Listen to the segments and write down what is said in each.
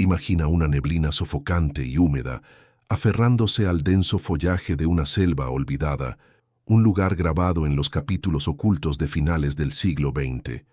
Imagina una neblina sofocante y húmeda, aferrándose al denso follaje de una selva olvidada, un lugar grabado en los capítulos ocultos de finales del siglo XX.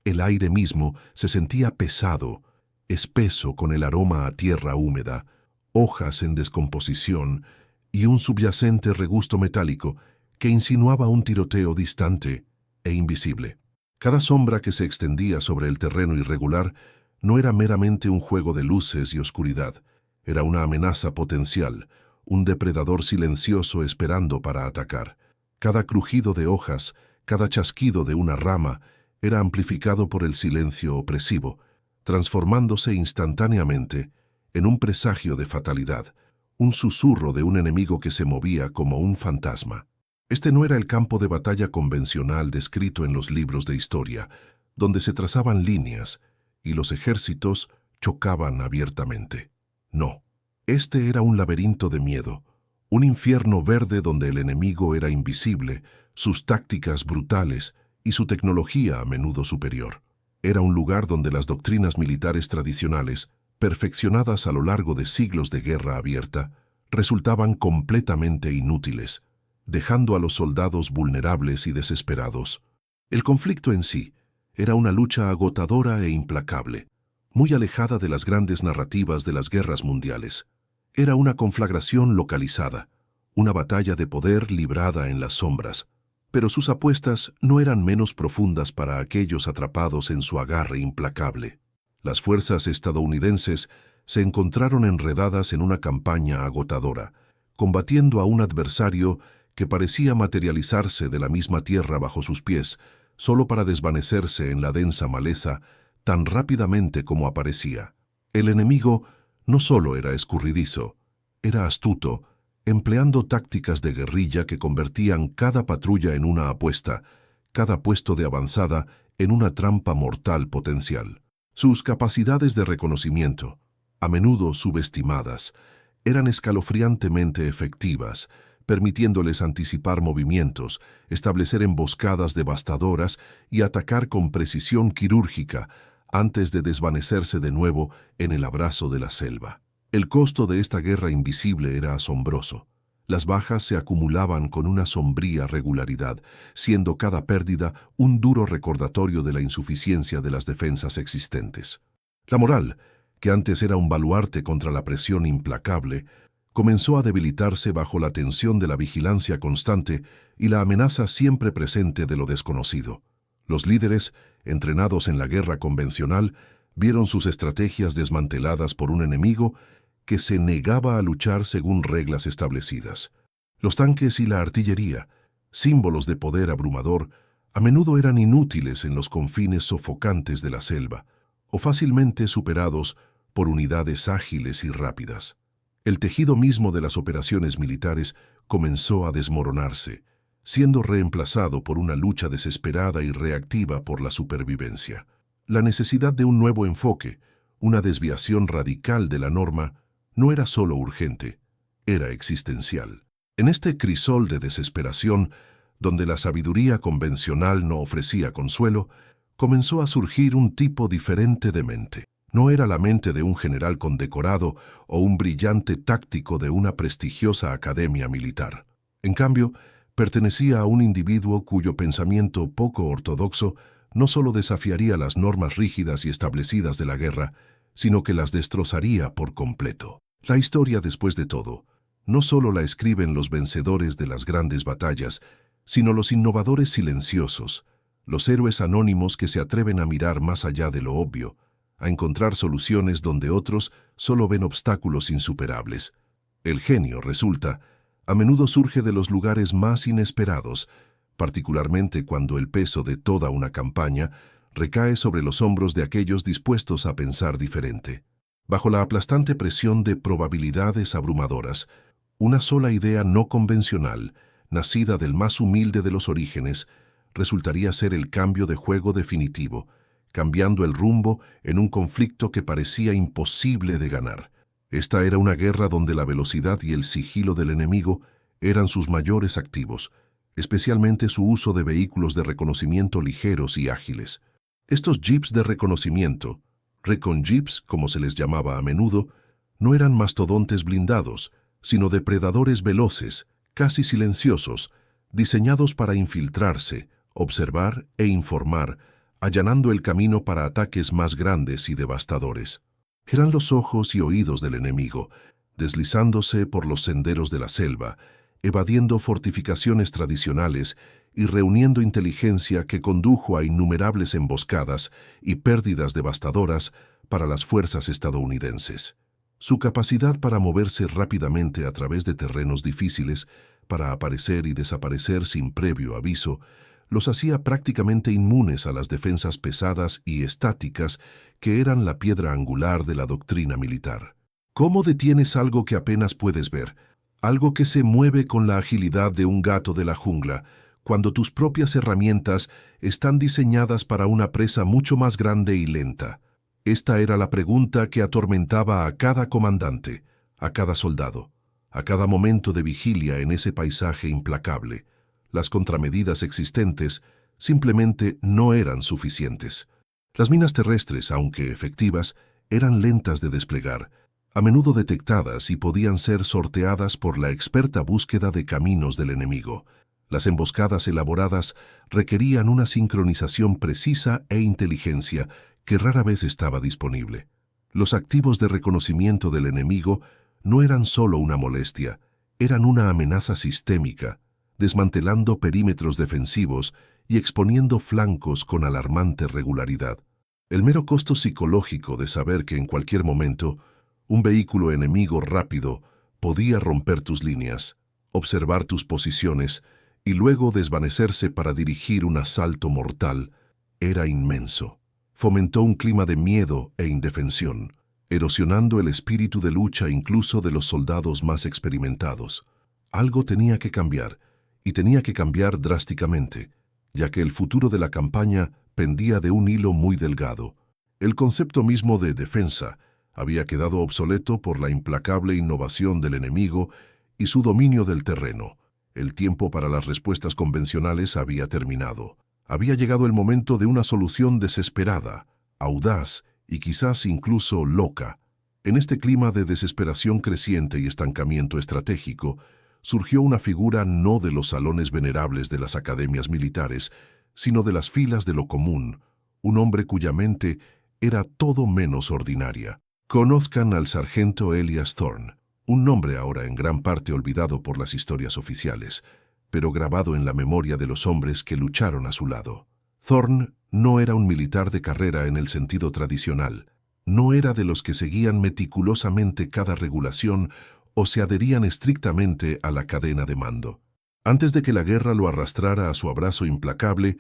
El aire mismo se sentía pesado, espeso con el aroma a tierra húmeda, hojas en descomposición y un subyacente regusto metálico que insinuaba un tiroteo distante e invisible. Cada sombra que se extendía sobre el terreno irregular no era meramente un juego de luces y oscuridad, era una amenaza potencial, un depredador silencioso esperando para atacar. Cada crujido de hojas, cada chasquido de una rama, era amplificado por el silencio opresivo, transformándose instantáneamente en un presagio de fatalidad, un susurro de un enemigo que se movía como un fantasma. Este no era el campo de batalla convencional descrito en los libros de historia, donde se trazaban líneas y los ejércitos chocaban abiertamente. No, este era un laberinto de miedo, un infierno verde donde el enemigo era invisible, sus tácticas brutales y su tecnología a menudo superior. Era un lugar donde las doctrinas militares tradicionales, perfeccionadas a lo largo de siglos de guerra abierta, resultaban completamente inútiles, dejando a los soldados vulnerables y desesperados. El conflicto en sí era una lucha agotadora e implacable, muy alejada de las grandes narrativas de las guerras mundiales. Era una conflagración localizada, una batalla de poder librada en las sombras, pero sus apuestas no eran menos profundas para aquellos atrapados en su agarre implacable. Las fuerzas estadounidenses se encontraron enredadas en una campaña agotadora, combatiendo a un adversario que parecía materializarse de la misma tierra bajo sus pies, solo para desvanecerse en la densa maleza tan rápidamente como aparecía. El enemigo no solo era escurridizo, era astuto, empleando tácticas de guerrilla que convertían cada patrulla en una apuesta, cada puesto de avanzada en una trampa mortal potencial. Sus capacidades de reconocimiento, a menudo subestimadas, eran escalofriantemente efectivas, permitiéndoles anticipar movimientos, establecer emboscadas devastadoras y atacar con precisión quirúrgica antes de desvanecerse de nuevo en el abrazo de la selva. El costo de esta guerra invisible era asombroso. Las bajas se acumulaban con una sombría regularidad, siendo cada pérdida un duro recordatorio de la insuficiencia de las defensas existentes. La moral, que antes era un baluarte contra la presión implacable, comenzó a debilitarse bajo la tensión de la vigilancia constante y la amenaza siempre presente de lo desconocido. Los líderes, entrenados en la guerra convencional, vieron sus estrategias desmanteladas por un enemigo que se negaba a luchar según reglas establecidas. Los tanques y la artillería, símbolos de poder abrumador, a menudo eran inútiles en los confines sofocantes de la selva, o fácilmente superados por unidades ágiles y rápidas. El tejido mismo de las operaciones militares comenzó a desmoronarse, siendo reemplazado por una lucha desesperada y reactiva por la supervivencia. La necesidad de un nuevo enfoque, una desviación radical de la norma, no era solo urgente, era existencial. En este crisol de desesperación, donde la sabiduría convencional no ofrecía consuelo, comenzó a surgir un tipo diferente de mente. No era la mente de un general condecorado o un brillante táctico de una prestigiosa academia militar. En cambio, pertenecía a un individuo cuyo pensamiento poco ortodoxo no solo desafiaría las normas rígidas y establecidas de la guerra, sino que las destrozaría por completo. La historia, después de todo, no solo la escriben los vencedores de las grandes batallas, sino los innovadores silenciosos, los héroes anónimos que se atreven a mirar más allá de lo obvio, a encontrar soluciones donde otros solo ven obstáculos insuperables. El genio, resulta, a menudo surge de los lugares más inesperados, particularmente cuando el peso de toda una campaña recae sobre los hombros de aquellos dispuestos a pensar diferente. Bajo la aplastante presión de probabilidades abrumadoras, una sola idea no convencional, nacida del más humilde de los orígenes, resultaría ser el cambio de juego definitivo, cambiando el rumbo en un conflicto que parecía imposible de ganar. Esta era una guerra donde la velocidad y el sigilo del enemigo eran sus mayores activos, especialmente su uso de vehículos de reconocimiento ligeros y ágiles. Estos jeeps de reconocimiento, Recon Jeeps, como se les llamaba a menudo, no eran mastodontes blindados, sino depredadores veloces, casi silenciosos, diseñados para infiltrarse, observar e informar, allanando el camino para ataques más grandes y devastadores. Eran los ojos y oídos del enemigo, deslizándose por los senderos de la selva, evadiendo fortificaciones tradicionales y reuniendo inteligencia que condujo a innumerables emboscadas y pérdidas devastadoras para las fuerzas estadounidenses. Su capacidad para moverse rápidamente a través de terrenos difíciles, para aparecer y desaparecer sin previo aviso, los hacía prácticamente inmunes a las defensas pesadas y estáticas que eran la piedra angular de la doctrina militar. ¿Cómo detienes algo que apenas puedes ver? Algo que se mueve con la agilidad de un gato de la jungla, cuando tus propias herramientas están diseñadas para una presa mucho más grande y lenta. Esta era la pregunta que atormentaba a cada comandante, a cada soldado, a cada momento de vigilia en ese paisaje implacable. Las contramedidas existentes simplemente no eran suficientes. Las minas terrestres, aunque efectivas, eran lentas de desplegar, a menudo detectadas y podían ser sorteadas por la experta búsqueda de caminos del enemigo. Las emboscadas elaboradas requerían una sincronización precisa e inteligencia que rara vez estaba disponible. Los activos de reconocimiento del enemigo no eran solo una molestia, eran una amenaza sistémica, desmantelando perímetros defensivos y exponiendo flancos con alarmante regularidad. El mero costo psicológico de saber que en cualquier momento un vehículo enemigo rápido podía romper tus líneas, observar tus posiciones y luego desvanecerse para dirigir un asalto mortal era inmenso. Fomentó un clima de miedo e indefensión, erosionando el espíritu de lucha incluso de los soldados más experimentados. Algo tenía que cambiar, y tenía que cambiar drásticamente, ya que el futuro de la campaña pendía de un hilo muy delgado. El concepto mismo de defensa había quedado obsoleto por la implacable innovación del enemigo y su dominio del terreno. El tiempo para las respuestas convencionales había terminado. Había llegado el momento de una solución desesperada, audaz y quizás incluso loca. En este clima de desesperación creciente y estancamiento estratégico, surgió una figura no de los salones venerables de las academias militares, sino de las filas de lo común, un hombre cuya mente era todo menos ordinaria. Conozcan al sargento Elias Thorne, un nombre ahora en gran parte olvidado por las historias oficiales, pero grabado en la memoria de los hombres que lucharon a su lado. Thorne no era un militar de carrera en el sentido tradicional, no era de los que seguían meticulosamente cada regulación o se adherían estrictamente a la cadena de mando. Antes de que la guerra lo arrastrara a su abrazo implacable,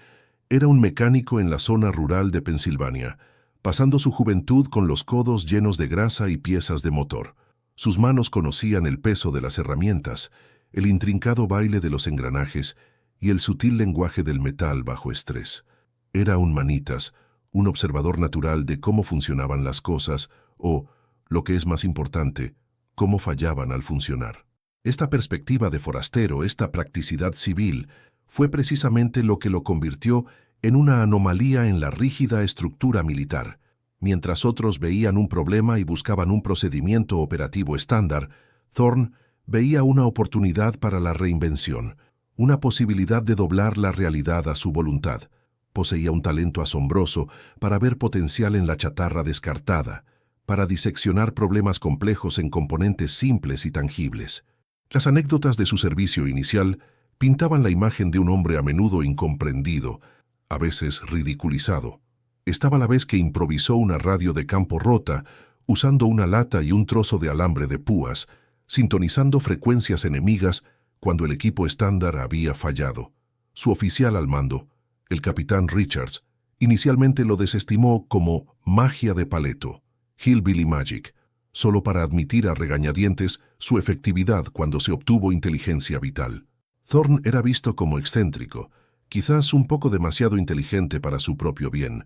era un mecánico en la zona rural de Pensilvania, pasando su juventud con los codos llenos de grasa y piezas de motor. Sus manos conocían el peso de las herramientas, el intrincado baile de los engranajes y el sutil lenguaje del metal bajo estrés. Era un manitas, un observador natural de cómo funcionaban las cosas o, lo que es más importante, cómo fallaban al funcionar. Esta perspectiva de forastero, esta practicidad civil, fue precisamente lo que lo convirtió en una anomalía en la rígida estructura militar. Mientras otros veían un problema y buscaban un procedimiento operativo estándar, Thorne veía una oportunidad para la reinvención, una posibilidad de doblar la realidad a su voluntad. Poseía un talento asombroso para ver potencial en la chatarra descartada, para diseccionar problemas complejos en componentes simples y tangibles. Las anécdotas de su servicio inicial pintaban la imagen de un hombre a menudo incomprendido, a veces ridiculizado. Estaba la vez que improvisó una radio de campo rota, usando una lata y un trozo de alambre de púas, sintonizando frecuencias enemigas cuando el equipo estándar había fallado. Su oficial al mando, el capitán Richards, inicialmente lo desestimó como magia de paleto, Hillbilly Magic, solo para admitir a regañadientes su efectividad cuando se obtuvo inteligencia vital. Thorne era visto como excéntrico, quizás un poco demasiado inteligente para su propio bien,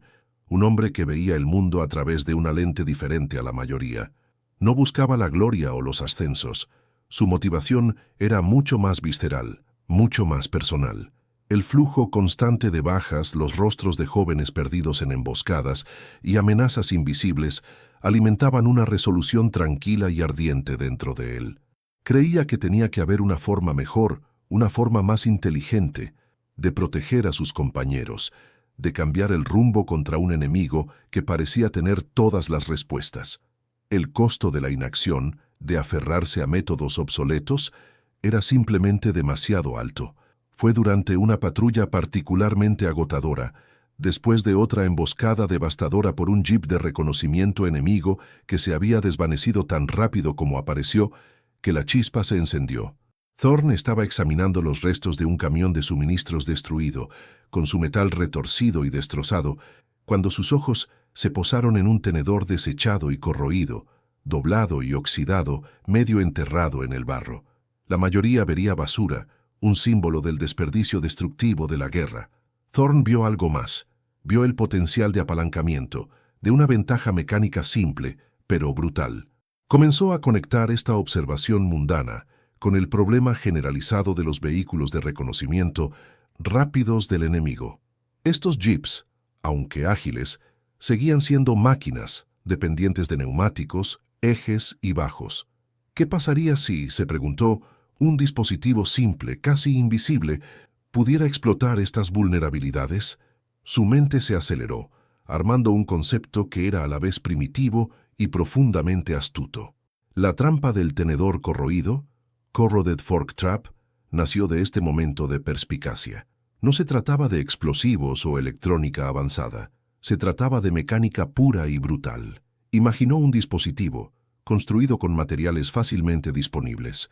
un hombre que veía el mundo a través de una lente diferente a la mayoría. No buscaba la gloria o los ascensos. Su motivación era mucho más visceral, mucho más personal. El flujo constante de bajas, los rostros de jóvenes perdidos en emboscadas y amenazas invisibles alimentaban una resolución tranquila y ardiente dentro de él. Creía que tenía que haber una forma mejor, una forma más inteligente, de proteger a sus compañeros, de cambiar el rumbo contra un enemigo que parecía tener todas las respuestas. El costo de la inacción, de aferrarse a métodos obsoletos, era simplemente demasiado alto. Fue durante una patrulla particularmente agotadora, después de otra emboscada devastadora por un jeep de reconocimiento enemigo que se había desvanecido tan rápido como apareció, que la chispa se encendió. Thorne estaba examinando los restos de un camión de suministros destruido, con su metal retorcido y destrozado, cuando sus ojos se posaron en un tenedor desechado y corroído, doblado y oxidado, medio enterrado en el barro. La mayoría vería basura, un símbolo del desperdicio destructivo de la guerra. Thorne vio algo más. Vio el potencial de apalancamiento, de una ventaja mecánica simple, pero brutal. Comenzó a conectar esta observación mundana con el problema generalizado de los vehículos de reconocimiento rápidos del enemigo. Estos jeeps, aunque ágiles, seguían siendo máquinas, dependientes de neumáticos, ejes y bajos. ¿Qué pasaría si, se preguntó, un dispositivo simple, casi invisible, pudiera explotar estas vulnerabilidades? Su mente se aceleró, armando un concepto que era a la vez primitivo y profundamente astuto. La trampa del tenedor corroído, Corroded Fork Trap, nació de este momento de perspicacia. No se trataba de explosivos o electrónica avanzada, se trataba de mecánica pura y brutal. Imaginó un dispositivo, construido con materiales fácilmente disponibles,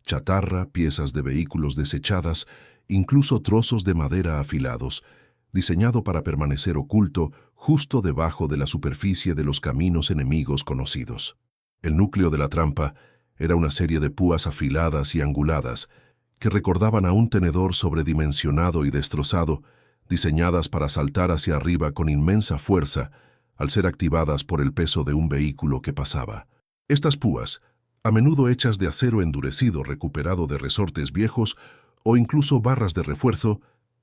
chatarra, piezas de vehículos desechadas, incluso trozos de madera afilados, diseñado para permanecer oculto justo debajo de la superficie de los caminos enemigos conocidos. El núcleo de la trampa era una serie de púas afiladas y anguladas que recordaban a un tenedor sobredimensionado y destrozado, diseñadas para saltar hacia arriba con inmensa fuerza al ser activadas por el peso de un vehículo que pasaba. Estas púas, a menudo hechas de acero endurecido recuperado de resortes viejos o incluso barras de refuerzo,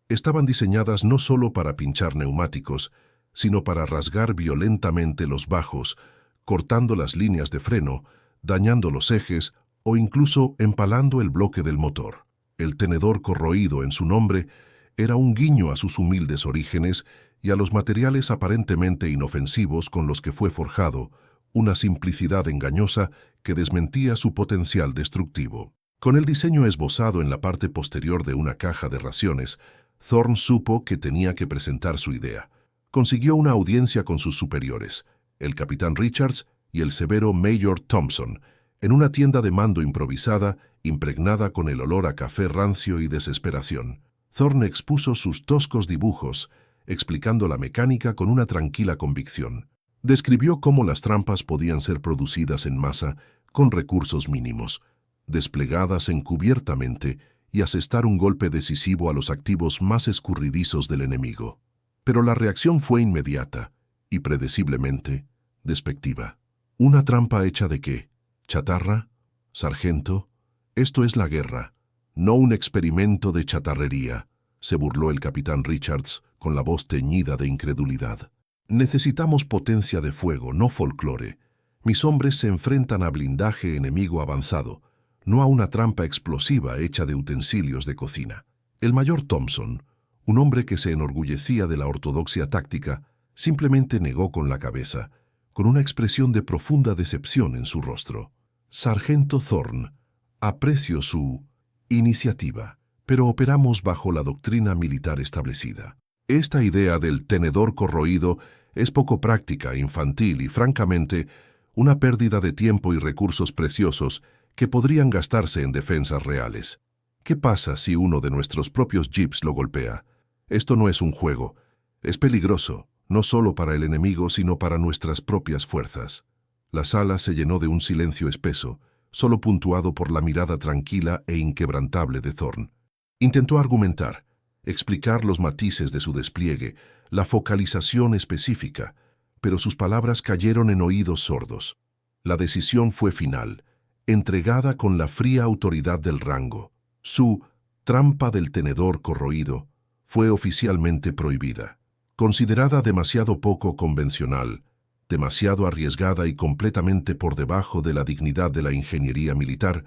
estaban diseñadas no solo para pinchar neumáticos, sino para rasgar violentamente los bajos, cortando las líneas de freno, dañando los ejes o incluso empalando el bloque del motor. El tenedor corroído en su nombre era un guiño a sus humildes orígenes y a los materiales aparentemente inofensivos con los que fue forjado, una simplicidad engañosa que desmentía su potencial destructivo. Con el diseño esbozado en la parte posterior de una caja de raciones, Thorne supo que tenía que presentar su idea. Consiguió una audiencia con sus superiores, el capitán Richards y el severo Mayor Thompson, en una tienda de mando improvisada, impregnada con el olor a café rancio y desesperación. Thorne expuso sus toscos dibujos, explicando la mecánica con una tranquila convicción. Describió cómo las trampas podían ser producidas en masa con recursos mínimos, desplegadas encubiertamente y asestar un golpe decisivo a los activos más escurridizos del enemigo. Pero la reacción fue inmediata y, predeciblemente, despectiva. ¿Una trampa hecha de qué? ¿Chatarra? ¿Sargento? Esto es la guerra, no un experimento de chatarrería, se burló el capitán Richards con la voz teñida de incredulidad. Necesitamos potencia de fuego, no folclore. Mis hombres se enfrentan a blindaje enemigo avanzado, no a una trampa explosiva hecha de utensilios de cocina. El mayor Thompson, un hombre que se enorgullecía de la ortodoxia táctica, simplemente negó con la cabeza, con una expresión de profunda decepción en su rostro. Sargento Thorne, aprecio su iniciativa, pero operamos bajo la doctrina militar establecida. Esta idea del tenedor corroído es poco práctica, infantil y, francamente, una pérdida de tiempo y recursos preciosos que podrían gastarse en defensas reales. ¿Qué pasa si uno de nuestros propios jeeps lo golpea? Esto no es un juego. Es peligroso, no solo para el enemigo, sino para nuestras propias fuerzas. La sala se llenó de un silencio espeso, solo puntuado por la mirada tranquila e inquebrantable de Thorne. Intentó argumentar, explicar los matices de su despliegue, la focalización específica, pero sus palabras cayeron en oídos sordos. La decisión fue final, entregada con la fría autoridad del rango. Su trampa del tenedor corroído fue oficialmente prohibida. Considerada demasiado poco convencional, demasiado arriesgada y completamente por debajo de la dignidad de la ingeniería militar,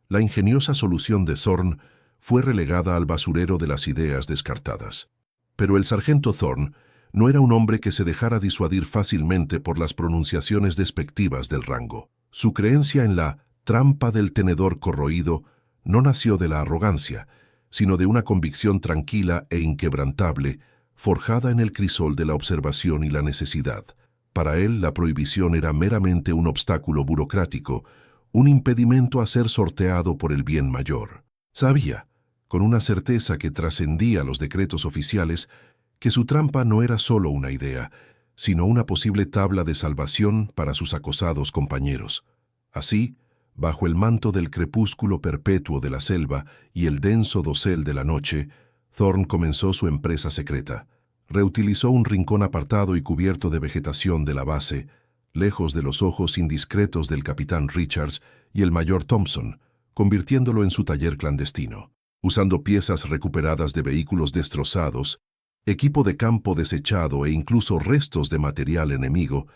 la ingeniosa solución de Thorne fue relegada al basurero de las ideas descartadas. Pero el sargento Thorne no era un hombre que se dejara disuadir fácilmente por las pronunciaciones despectivas del rango. Su creencia en la trampa del tenedor corroído no nació de la arrogancia, sino de una convicción tranquila e inquebrantable, forjada en el crisol de la observación y la necesidad. Para él, la prohibición era meramente un obstáculo burocrático, un impedimento a ser sorteado por el bien mayor. Sabía, con una certeza que trascendía los decretos oficiales, que su trampa no era solo una idea, sino una posible tabla de salvación para sus acosados compañeros. Así, bajo el manto del crepúsculo perpetuo de la selva y el denso dosel de la noche, Thorne comenzó su empresa secreta. Reutilizó un rincón apartado y cubierto de vegetación de la base, lejos de los ojos indiscretos del capitán Richards y el mayor Thompson, convirtiéndolo en su taller clandestino. Usando piezas recuperadas de vehículos destrozados, equipo de campo desechado e incluso restos de material enemigo,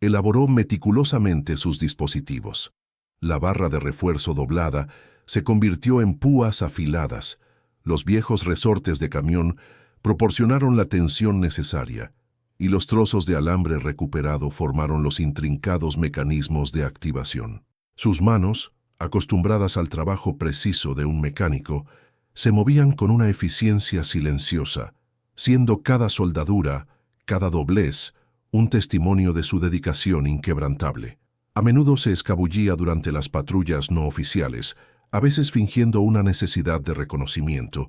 elaboró meticulosamente sus dispositivos. La barra de refuerzo doblada se convirtió en púas afiladas. Los viejos resortes de camión proporcionaron la tensión necesaria, y los trozos de alambre recuperado formaron los intrincados mecanismos de activación. Sus manos, acostumbradas al trabajo preciso de un mecánico, se movían con una eficiencia silenciosa, siendo cada soldadura, cada doblez, un testimonio de su dedicación inquebrantable. A menudo se escabullía durante las patrullas no oficiales, a veces fingiendo una necesidad de reconocimiento,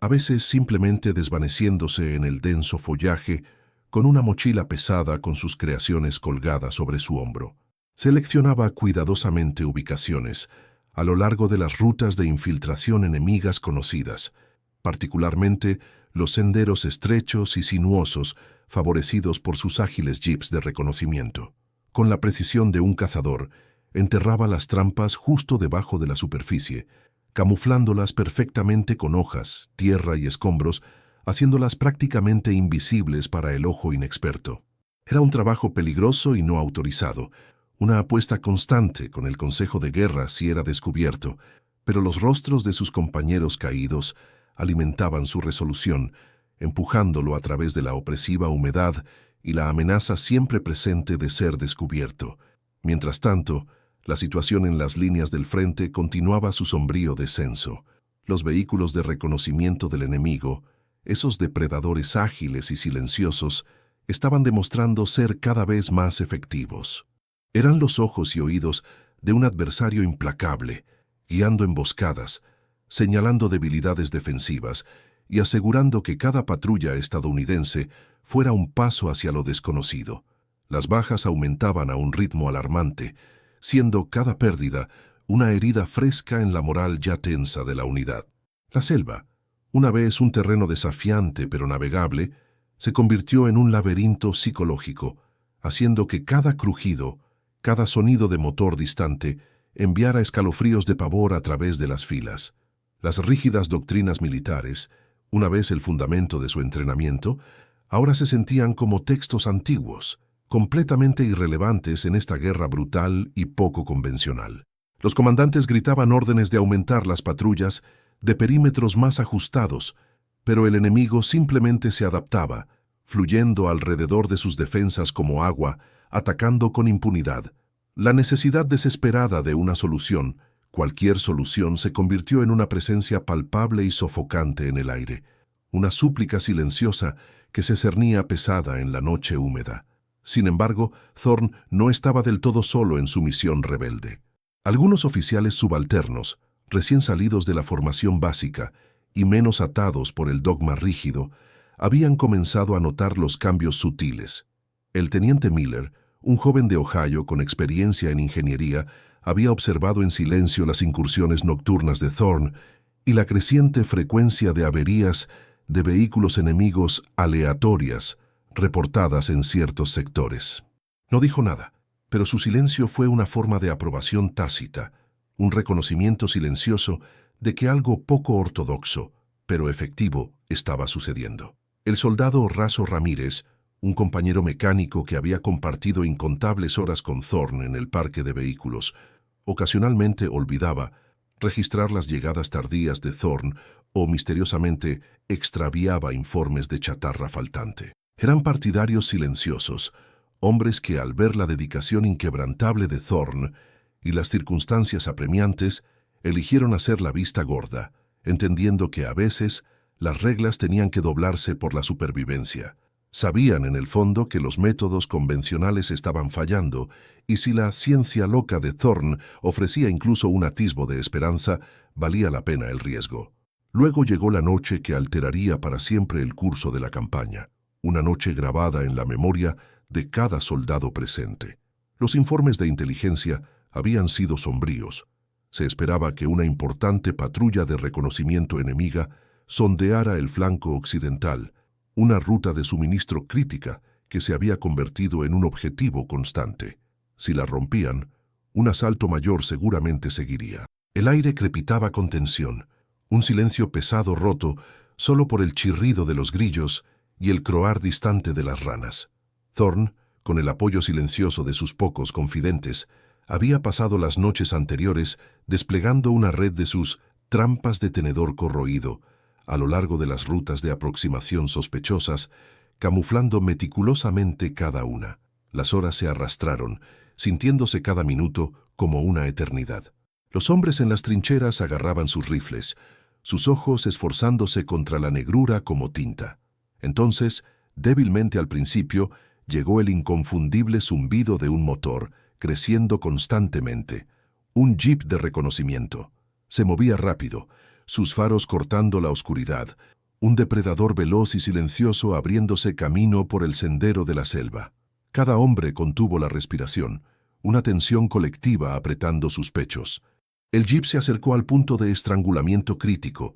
a veces simplemente desvaneciéndose en el denso follaje con una mochila pesada con sus creaciones colgadas sobre su hombro. Seleccionaba cuidadosamente ubicaciones a lo largo de las rutas de infiltración enemigas conocidas, particularmente los senderos estrechos y sinuosos favorecidos por sus ágiles jeeps de reconocimiento. Con la precisión de un cazador, enterraba las trampas justo debajo de la superficie, camuflándolas perfectamente con hojas, tierra y escombros, haciéndolas prácticamente invisibles para el ojo inexperto. Era un trabajo peligroso y no autorizado, una apuesta constante con el consejo de guerra si era descubierto, pero los rostros de sus compañeros caídos alimentaban su resolución, empujándolo a través de la opresiva humedad y la amenaza siempre presente de ser descubierto. Mientras tanto, la situación en las líneas del frente continuaba su sombrío descenso. Los vehículos de reconocimiento del enemigo, esos depredadores ágiles y silenciosos, estaban demostrando ser cada vez más efectivos. Eran los ojos y oídos de un adversario implacable, guiando emboscadas, señalando debilidades defensivas y asegurando que cada patrulla estadounidense fuera un paso hacia lo desconocido. Las bajas aumentaban a un ritmo alarmante, siendo cada pérdida una herida fresca en la moral ya tensa de la unidad. La selva, una vez un terreno desafiante pero navegable, se convirtió en un laberinto psicológico, haciendo que cada crujido, cada sonido de motor distante, enviara escalofríos de pavor a través de las filas. Las rígidas doctrinas militares, una vez el fundamento de su entrenamiento, ahora se sentían como textos antiguos, completamente irrelevantes en esta guerra brutal y poco convencional. Los comandantes gritaban órdenes de aumentar las patrullas, de perímetros más ajustados, pero el enemigo simplemente se adaptaba, fluyendo alrededor de sus defensas como agua, atacando con impunidad. La necesidad desesperada de una solución, cualquier solución, se convirtió en una presencia palpable y sofocante en el aire, una súplica silenciosa que se cernía pesada en la noche húmeda. Sin embargo, Thorne no estaba del todo solo en su misión rebelde. Algunos oficiales subalternos, recién salidos de la formación básica y menos atados por el dogma rígido, habían comenzado a notar los cambios sutiles. El teniente Miller, un joven de Ohio con experiencia en ingeniería, había observado en silencio las incursiones nocturnas de Thorne y la creciente frecuencia de averías de vehículos enemigos aleatorias reportadas en ciertos sectores. No dijo nada, pero su silencio fue una forma de aprobación tácita, un reconocimiento silencioso de que algo poco ortodoxo, pero efectivo, estaba sucediendo. El soldado Raso Ramírez, un compañero mecánico que había compartido incontables horas con Thorne en el parque de vehículos, ocasionalmente olvidaba registrar las llegadas tardías de Thorne o misteriosamente extraviaba informes de chatarra faltante. Eran partidarios silenciosos, hombres que al ver la dedicación inquebrantable de Thorne y las circunstancias apremiantes, eligieron hacer la vista gorda, entendiendo que a veces las reglas tenían que doblarse por la supervivencia. Sabían en el fondo que los métodos convencionales estaban fallando y si la ciencia loca de Thorne ofrecía incluso un atisbo de esperanza, valía la pena el riesgo. Luego llegó la noche que alteraría para siempre el curso de la campaña, una noche grabada en la memoria de cada soldado presente. Los informes de inteligencia habían sido sombríos. Se esperaba que una importante patrulla de reconocimiento enemiga sondeara el flanco occidental, una ruta de suministro crítica que se había convertido en un objetivo constante. Si la rompían, un asalto mayor seguramente seguiría. El aire crepitaba con tensión, un silencio pesado roto solo por el chirrido de los grillos y el croar distante de las ranas. Thorne, con el apoyo silencioso de sus pocos confidentes, había pasado las noches anteriores desplegando una red de sus trampas de tenedor corroído a lo largo de las rutas de aproximación sospechosas, camuflando meticulosamente cada una. Las horas se arrastraron, sintiéndose cada minuto como una eternidad. Los hombres en las trincheras agarraban sus rifles, sus ojos esforzándose contra la negrura como tinta. Entonces, débilmente al principio, llegó el inconfundible zumbido de un motor, creciendo constantemente. Un jeep de reconocimiento. Se movía rápido, sus faros cortando la oscuridad, un depredador veloz y silencioso abriéndose camino por el sendero de la selva. Cada hombre contuvo la respiración, una tensión colectiva apretando sus pechos. El jeep se acercó al punto de estrangulamiento crítico,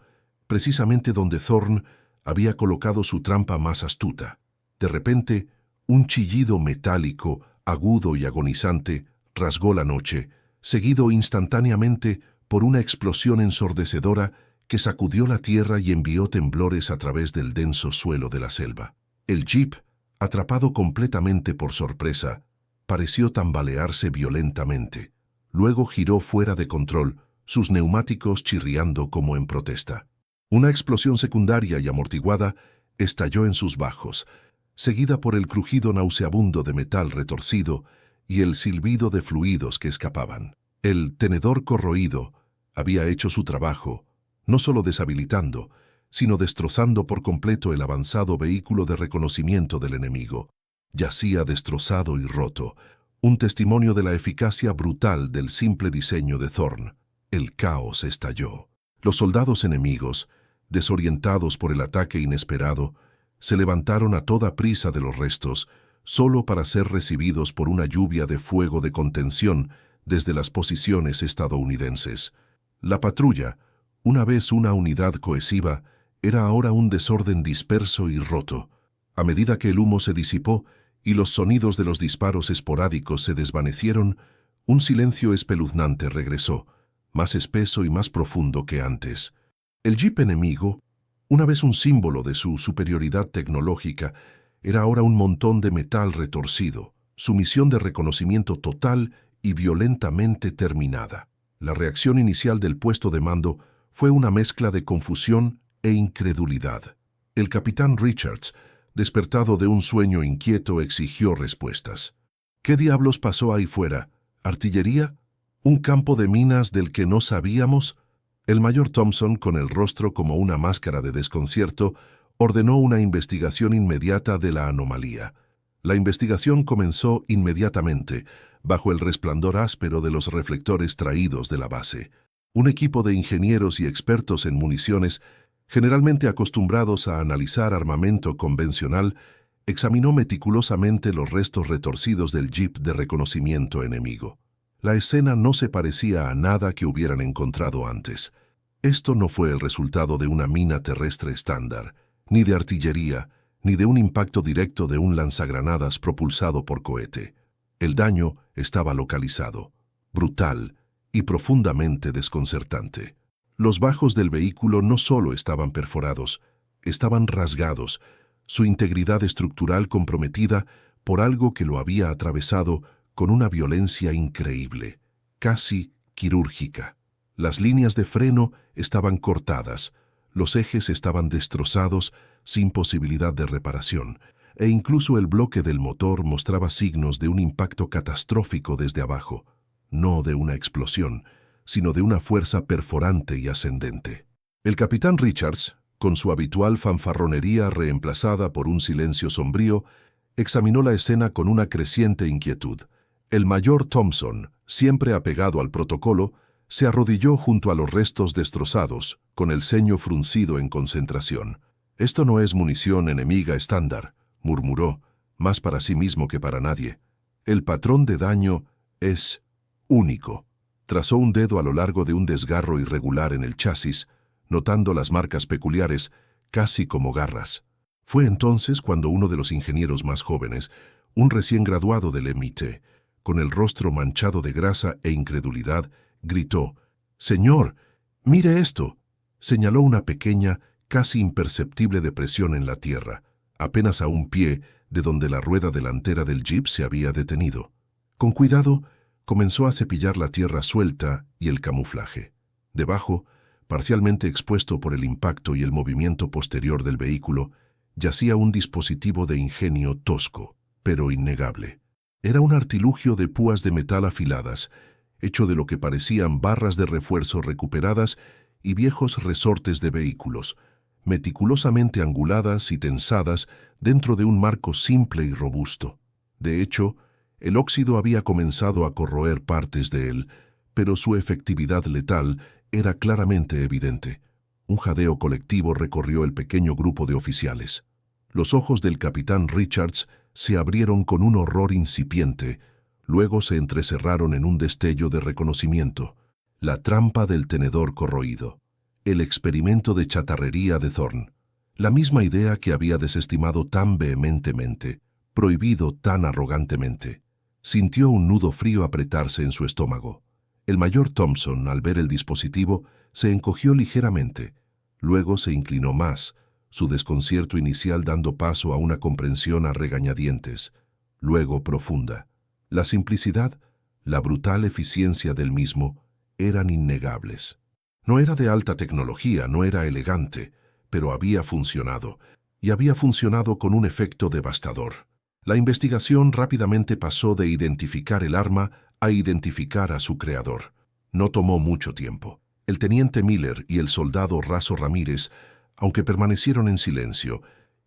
precisamente donde Thorne había colocado su trampa más astuta. De repente, un chillido metálico, agudo y agonizante, rasgó la noche, seguido instantáneamente por una explosión ensordecedora que sacudió la tierra y envió temblores a través del denso suelo de la selva. El jeep, atrapado completamente por sorpresa, pareció tambalearse violentamente. Luego giró fuera de control, sus neumáticos chirriando como en protesta. Una explosión secundaria y amortiguada estalló en sus bajos, seguida por el crujido nauseabundo de metal retorcido y el silbido de fluidos que escapaban. El tenedor corroído había hecho su trabajo, no solo deshabilitando, sino destrozando por completo el avanzado vehículo de reconocimiento del enemigo. Yacía destrozado y roto, un testimonio de la eficacia brutal del simple diseño de Thorne. El caos estalló. Los soldados enemigos, desorientados por el ataque inesperado, se levantaron a toda prisa de los restos, solo para ser recibidos por una lluvia de fuego de contención desde las posiciones estadounidenses. La patrulla, una vez una unidad cohesiva, era ahora un desorden disperso y roto. A medida que el humo se disipó y los sonidos de los disparos esporádicos se desvanecieron, un silencio espeluznante regresó, más espeso y más profundo que antes. El jeep enemigo, una vez un símbolo de su superioridad tecnológica, era ahora un montón de metal retorcido, su misión de reconocimiento total y violentamente terminada. La reacción inicial del puesto de mando fue una mezcla de confusión e incredulidad. El capitán Richards, despertado de un sueño inquieto, exigió respuestas. ¿Qué diablos pasó ahí fuera? ¿Artillería? ¿Un campo de minas del que no sabíamos? El mayor Thompson, con el rostro como una máscara de desconcierto, ordenó una investigación inmediata de la anomalía. La investigación comenzó inmediatamente, bajo el resplandor áspero de los reflectores traídos de la base. Un equipo de ingenieros y expertos en municiones, generalmente acostumbrados a analizar armamento convencional, examinó meticulosamente los restos retorcidos del jeep de reconocimiento enemigo. La escena no se parecía a nada que hubieran encontrado antes. Esto no fue el resultado de una mina terrestre estándar, ni de artillería, ni de un impacto directo de un lanzagranadas propulsado por cohete. El daño estaba localizado, brutal y profundamente desconcertante. Los bajos del vehículo no solo estaban perforados, estaban rasgados, su integridad estructural comprometida por algo que lo había atravesado con una violencia increíble, casi quirúrgica. Las líneas de freno estaban cortadas, los ejes estaban destrozados sin posibilidad de reparación, e incluso el bloque del motor mostraba signos de un impacto catastrófico desde abajo, no de una explosión, sino de una fuerza perforante y ascendente. El capitán Richards, con su habitual fanfarronería reemplazada por un silencio sombrío, examinó la escena con una creciente inquietud. El mayor Thompson, siempre apegado al protocolo, se arrodilló junto a los restos destrozados, con el ceño fruncido en concentración. «Esto no es munición enemiga estándar», murmuró, más para sí mismo que para nadie. «El patrón de daño es único». Trazó un dedo a lo largo de un desgarro irregular en el chasis, notando las marcas peculiares, casi como garras. Fue entonces cuando uno de los ingenieros más jóvenes, un recién graduado del MIT, con el rostro manchado de grasa e incredulidad, gritó: «¡Señor, mire esto!». Señaló una pequeña, casi imperceptible depresión en la tierra, apenas a un pie de donde la rueda delantera del jeep se había detenido. Con cuidado, comenzó a cepillar la tierra suelta y el camuflaje. Debajo, parcialmente expuesto por el impacto y el movimiento posterior del vehículo, yacía un dispositivo de ingenio tosco, pero innegable. Era un artilugio de púas de metal afiladas, hecho de lo que parecían barras de refuerzo recuperadas y viejos resortes de vehículos, meticulosamente anguladas y tensadas dentro de un marco simple y robusto. De hecho, el óxido había comenzado a corroer partes de él, pero su efectividad letal era claramente evidente. Un jadeo colectivo recorrió el pequeño grupo de oficiales. Los ojos del capitán Richards se abrieron con un horror incipiente, luego se entrecerraron en un destello de reconocimiento. La trampa del tenedor corroído. El experimento de chatarrería de Thorne. La misma idea que había desestimado tan vehementemente, prohibido tan arrogantemente. Sintió un nudo frío apretarse en su estómago. El mayor Thompson, al ver el dispositivo, se encogió ligeramente. Luego se inclinó más, su desconcierto inicial dando paso a una comprensión a regañadientes, luego profunda. La simplicidad, la brutal eficiencia del mismo, eran innegables. No era de alta tecnología, no era elegante, pero había funcionado, y había funcionado con un efecto devastador. La investigación rápidamente pasó de identificar el arma a identificar a su creador. No tomó mucho tiempo. El teniente Miller y el soldado Raso Ramírez, aunque permanecieron en silencio,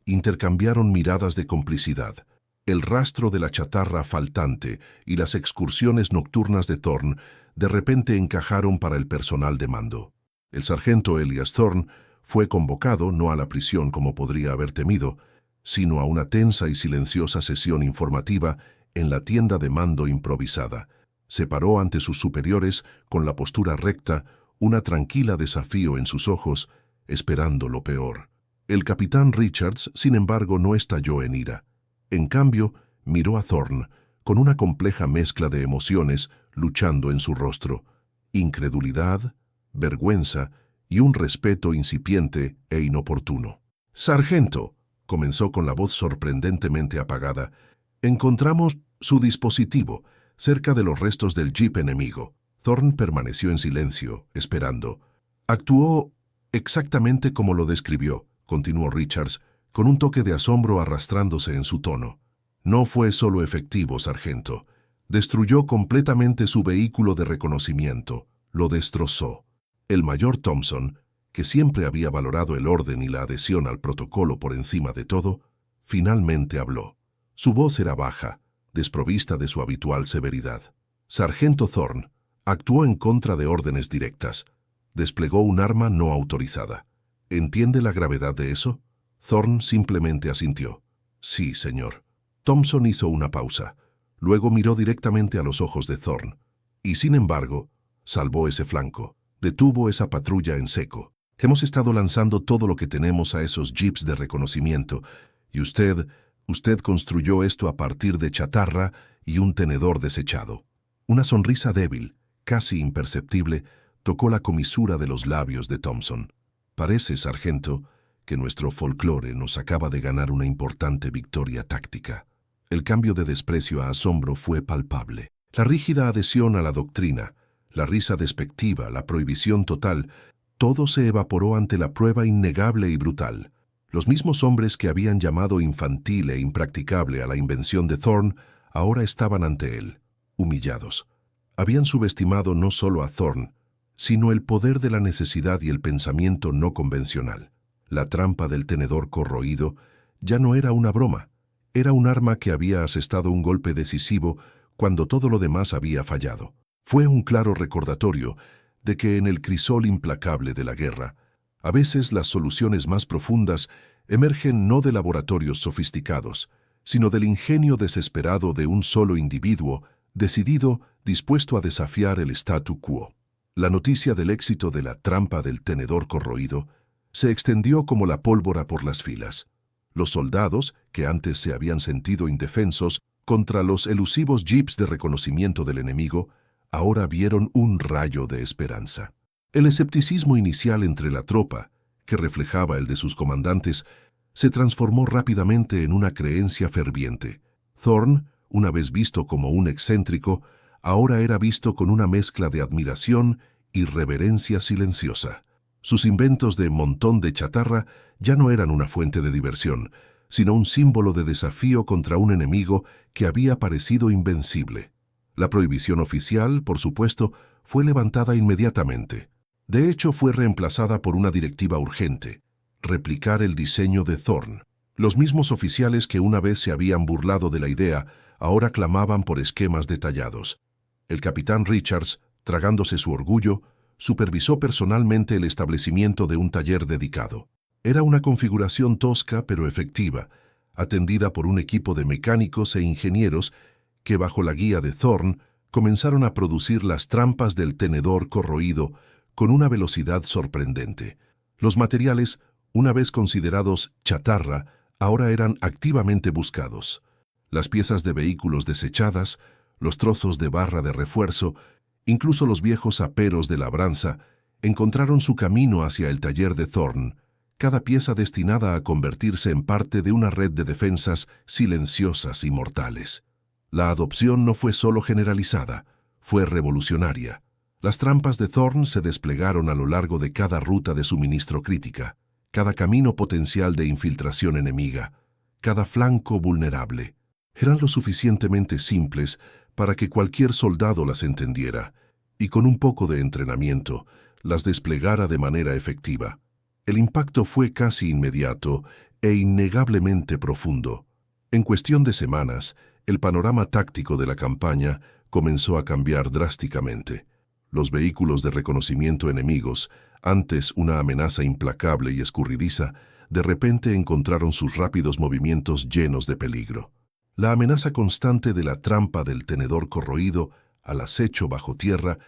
intercambiaron miradas de complicidad. El rastro de la chatarra faltante y las excursiones nocturnas de Thorne de repente encajaron para el personal de mando. El sargento Elias Thorne fue convocado no a la prisión como podría haber temido, sino a una tensa y silenciosa sesión informativa en la tienda de mando improvisada. Se paró ante sus superiores con la postura recta, una tranquila desafío en sus ojos, esperando lo peor. El capitán Richards, sin embargo, no estalló en ira. En cambio, miró a Thorne, con una compleja mezcla de emociones luchando en su rostro: incredulidad, vergüenza y un respeto incipiente e inoportuno. «Sargento», comenzó con la voz sorprendentemente apagada, «encontramos su dispositivo cerca de los restos del jeep enemigo». Thorne permaneció en silencio, esperando. «Actuó exactamente como lo describió», continuó Richards, con un toque de asombro arrastrándose en su tono. «No fue solo efectivo, sargento. Destruyó completamente su vehículo de reconocimiento. Lo destrozó». El mayor Thompson, que siempre había valorado el orden y la adhesión al protocolo por encima de todo, finalmente habló. Su voz era baja, desprovista de su habitual severidad. «Sargento Thorne actuó en contra de órdenes directas. Desplegó un arma no autorizada. ¿Entiende la gravedad de eso?». Thorne simplemente asintió. «Sí, señor». Thompson hizo una pausa. Luego miró directamente a los ojos de Thorne. «Y sin embargo, salvó ese flanco. Detuvo esa patrulla en seco. Hemos estado lanzando todo lo que tenemos a esos jeeps de reconocimiento, y usted construyó esto a partir de chatarra y un tenedor desechado». Una sonrisa débil, casi imperceptible, tocó la comisura de los labios de Thompson. Parece, sargento, que nuestro folclore nos acaba de ganar una importante victoria táctica. El cambio de desprecio a asombro fue palpable. La rígida adhesión a la doctrina, la risa despectiva, la prohibición total, todo se evaporó ante la prueba innegable y brutal. Los mismos hombres que habían llamado infantil e impracticable a la invención de Thorne ahora estaban ante él, humillados. Habían subestimado no solo a Thorne, sino el poder de la necesidad y el pensamiento no convencional. La trampa del tenedor corroído ya no era una broma, era un arma que había asestado un golpe decisivo cuando todo lo demás había fallado. Fue un claro recordatorio de que en el crisol implacable de la guerra, a veces las soluciones más profundas emergen no de laboratorios sofisticados, sino del ingenio desesperado de un solo individuo, decidido, dispuesto a desafiar el statu quo. La noticia del éxito de la trampa del tenedor corroído se extendió como la pólvora por las filas. Los soldados, que antes se habían sentido indefensos contra los elusivos jeeps de reconocimiento del enemigo, ahora vieron un rayo de esperanza. El escepticismo inicial entre la tropa, que reflejaba el de sus comandantes, se transformó rápidamente en una creencia ferviente. Thorne, una vez visto como un excéntrico, ahora era visto con una mezcla de admiración y reverencia silenciosa. Sus inventos de montón de chatarra ya no eran una fuente de diversión, sino un símbolo de desafío contra un enemigo que había parecido invencible. La prohibición oficial, por supuesto, fue levantada inmediatamente. De hecho, fue reemplazada por una directiva urgente: replicar el diseño de Thorne. Los mismos oficiales que una vez se habían burlado de la idea, ahora clamaban por esquemas detallados. El capitán Richards, tragándose su orgullo, supervisó personalmente el establecimiento de un taller dedicado. Era una configuración tosca pero efectiva, atendida por un equipo de mecánicos e ingenieros que, bajo la guía de Thorne, comenzaron a producir las trampas del tenedor corroído con una velocidad sorprendente. Los materiales, una vez considerados chatarra, ahora eran activamente buscados. Las piezas de vehículos desechadas, los trozos de barra de refuerzo, incluso los viejos aperos de labranza, encontraron su camino hacia el taller de Thorne, cada pieza destinada a convertirse en parte de una red de defensas silenciosas y mortales. La adopción no fue solo generalizada, fue revolucionaria. Las trampas de Thorne se desplegaron a lo largo de cada ruta de suministro crítica, cada camino potencial de infiltración enemiga, cada flanco vulnerable. Eran lo suficientemente simples para que cualquier soldado las entendiera, y con un poco de entrenamiento, las desplegara de manera efectiva. El impacto fue casi inmediato e innegablemente profundo. En cuestión de semanas, el panorama táctico de la campaña comenzó a cambiar drásticamente. Los vehículos de reconocimiento enemigos, antes una amenaza implacable y escurridiza, de repente encontraron sus rápidos movimientos llenos de peligro. La amenaza constante de la trampa del tenedor corroído, al acecho bajo tierra,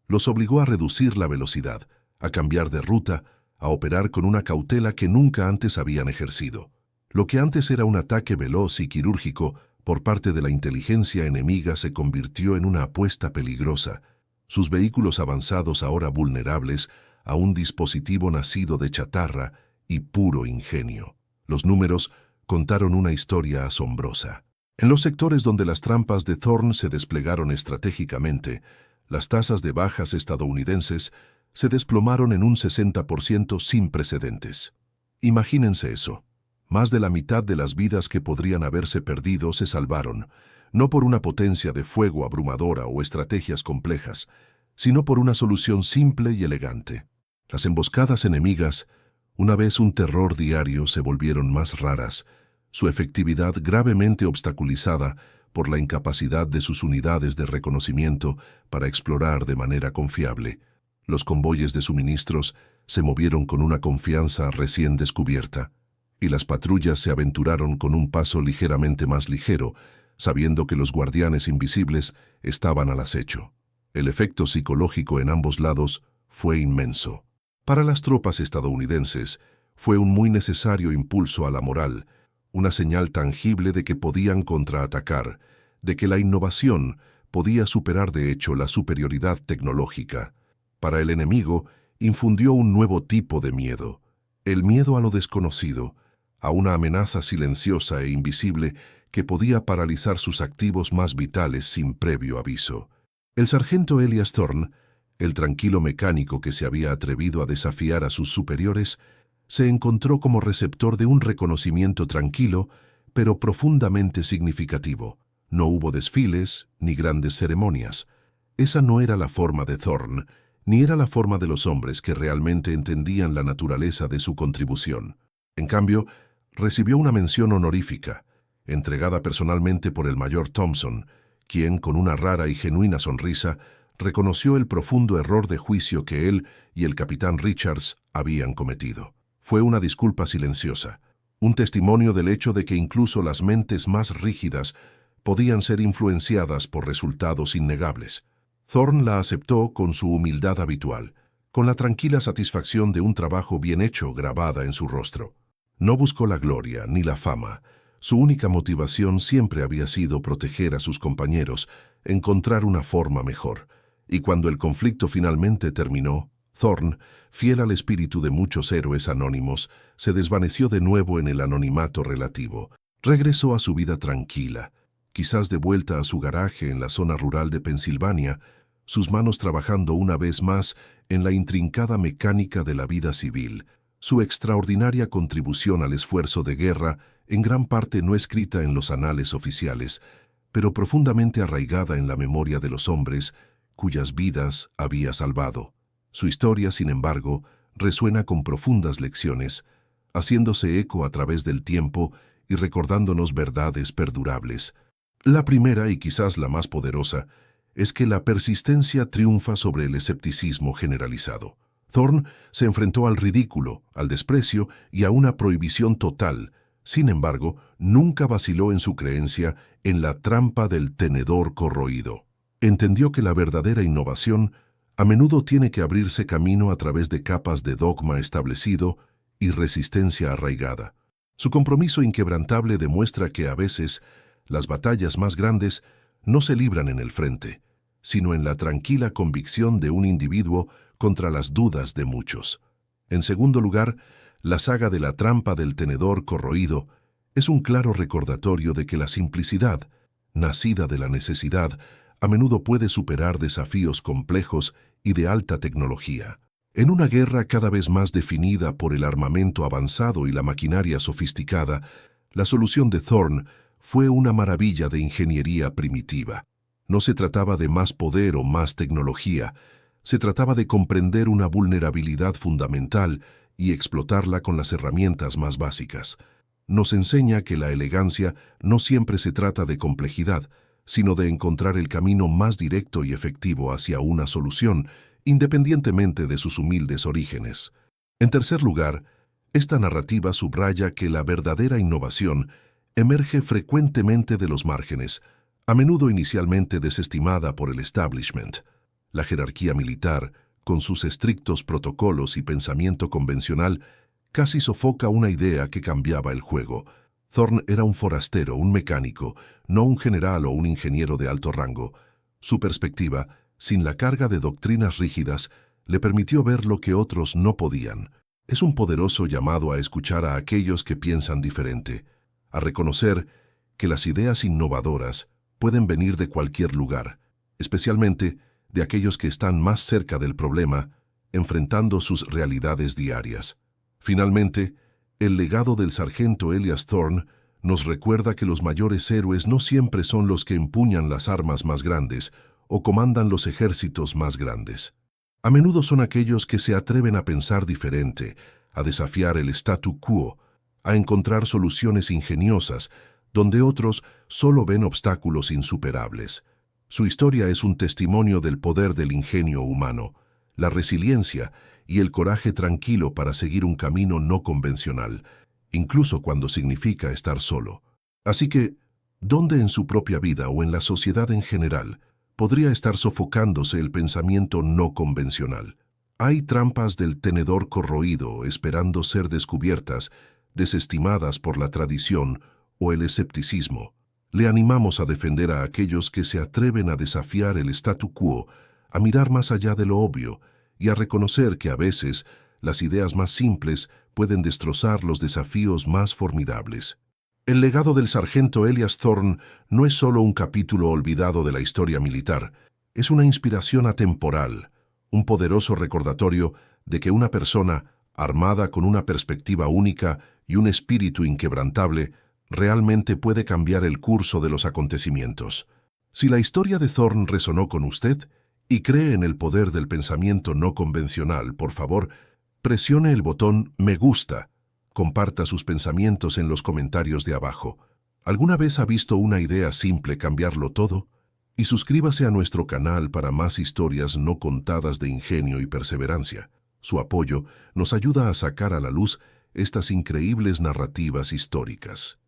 los obligó a reducir la velocidad, a cambiar de ruta, a operar con una cautela que nunca antes habían ejercido. Lo que antes era un ataque veloz y quirúrgico por parte de la inteligencia enemiga se convirtió en una apuesta peligrosa, sus vehículos avanzados ahora vulnerables a un dispositivo nacido de chatarra y puro ingenio. Los números contaron una historia asombrosa. En los sectores donde las trampas de Thorne se desplegaron estratégicamente, las tasas de bajas estadounidenses se desplomaron en un 60% sin precedentes. Imagínense eso. Más de la mitad de las vidas que podrían haberse perdido se salvaron, no por una potencia de fuego abrumadora o estrategias complejas, sino por una solución simple y elegante. Las emboscadas enemigas, una vez un terror diario, se volvieron más raras, su efectividad gravemente obstaculizada por la incapacidad de sus unidades de reconocimiento para explorar de manera confiable. Los convoyes de suministros se movieron con una confianza recién descubierta, y las patrullas se aventuraron con un paso ligeramente más ligero, sabiendo que los guardianes invisibles estaban al acecho. El efecto psicológico en ambos lados fue inmenso. Para las tropas estadounidenses, fue un muy necesario impulso a la moral, una señal tangible de que podían contraatacar, de que la innovación podía superar de hecho la superioridad tecnológica. Para el enemigo, infundió un nuevo tipo de miedo, el miedo a lo desconocido, a una amenaza silenciosa e invisible que podía paralizar sus activos más vitales sin previo aviso. El sargento Elias Thorne, el tranquilo mecánico que se había atrevido a desafiar a sus superiores, se encontró como receptor de un reconocimiento tranquilo, pero profundamente significativo. No hubo desfiles ni grandes ceremonias. Esa no era la forma de Thorne, ni era la forma de los hombres que realmente entendían la naturaleza de su contribución. En cambio, recibió una mención honorífica, entregada personalmente por el mayor Thompson, quien, con una rara y genuina sonrisa, reconoció el profundo error de juicio que él y el capitán Richards habían cometido. Fue una disculpa silenciosa, un testimonio del hecho de que incluso las mentes más rígidas podían ser influenciadas por resultados innegables. Thorne la aceptó con su humildad habitual, con la tranquila satisfacción de un trabajo bien hecho grabada en su rostro. No buscó la gloria ni la fama. Su única motivación siempre había sido proteger a sus compañeros, encontrar una forma mejor. Y cuando el conflicto finalmente terminó, Thorne, fiel al espíritu de muchos héroes anónimos, se desvaneció de nuevo en el anonimato relativo. Regresó a su vida tranquila, quizás de vuelta a su garaje en la zona rural de Pensilvania, sus manos trabajando una vez más en la intrincada mecánica de la vida civil. Su extraordinaria contribución al esfuerzo de guerra, en gran parte no escrita en los anales oficiales, pero profundamente arraigada en la memoria de los hombres cuyas vidas había salvado. Su historia, sin embargo, resuena con profundas lecciones, haciéndose eco a través del tiempo y recordándonos verdades perdurables. La primera, y quizás la más poderosa, es que la persistencia triunfa sobre el escepticismo generalizado. Thorne se enfrentó al ridículo, al desprecio y a una prohibición total. Sin embargo, nunca vaciló en su creencia en la trampa del tenedor corroído. Entendió que la verdadera innovación a menudo tiene que abrirse camino a través de capas de dogma establecido y resistencia arraigada. Su compromiso inquebrantable demuestra que a veces las batallas más grandes no se libran en el frente, sino en la tranquila convicción de un individuo contra las dudas de muchos. En segundo lugar, la saga de la trampa del tenedor corroído es un claro recordatorio de que la simplicidad, nacida de la necesidad, a menudo puede superar desafíos complejos y de alta tecnología. En una guerra cada vez más definida por el armamento avanzado y la maquinaria sofisticada, la solución de Thorne fue una maravilla de ingeniería primitiva. No se trataba de más poder o más tecnología, se trataba de comprender una vulnerabilidad fundamental y explotarla con las herramientas más básicas. Nos enseña que la elegancia no siempre se trata de complejidad, sino de encontrar el camino más directo y efectivo hacia una solución, independientemente de sus humildes orígenes. En tercer lugar, esta narrativa subraya que la verdadera innovación emerge frecuentemente de los márgenes, a menudo inicialmente desestimada por el establishment. La jerarquía militar, con sus estrictos protocolos y pensamiento convencional, casi sofoca una idea que cambiaba el juego. Thorne era un forastero, un mecánico, no un general o un ingeniero de alto rango. Su perspectiva, sin la carga de doctrinas rígidas, le permitió ver lo que otros no podían. Es un poderoso llamado a escuchar a aquellos que piensan diferente, a reconocer que las ideas innovadoras pueden venir de cualquier lugar, especialmente de aquellos que están más cerca del problema, enfrentando sus realidades diarias. Finalmente, el legado del sargento Elias Thorne nos recuerda que los mayores héroes no siempre son los que empuñan las armas más grandes o comandan los ejércitos más grandes. A menudo son aquellos que se atreven a pensar diferente, a desafiar el statu quo, a encontrar soluciones ingeniosas, donde otros solo ven obstáculos insuperables. Su historia es un testimonio del poder del ingenio humano, la resiliencia y el coraje tranquilo para seguir un camino no convencional, incluso cuando significa estar solo. Así que, ¿dónde en su propia vida o en la sociedad en general podría estar sofocándose el pensamiento no convencional? Hay trampas del tenedor corroído esperando ser descubiertas, desestimadas por la tradición o el escepticismo. Le animamos a defender a aquellos que se atreven a desafiar el statu quo, a mirar más allá de lo obvio y a reconocer que a veces las ideas más simples pueden destrozar los desafíos más formidables. El legado del sargento Elias Thorne no es solo un capítulo olvidado de la historia militar, es una inspiración atemporal, un poderoso recordatorio de que una persona, armada con una perspectiva única y un espíritu inquebrantable, realmente puede cambiar el curso de los acontecimientos. Si la historia de Thorne resonó con usted y cree en el poder del pensamiento no convencional, por favor, presione el botón Me gusta. Comparta sus pensamientos en los comentarios de abajo. ¿Alguna vez ha visto una idea simple cambiarlo todo? Y suscríbase a nuestro canal para más historias no contadas de ingenio y perseverancia. Su apoyo nos ayuda a sacar a la luz estas increíbles narrativas históricas.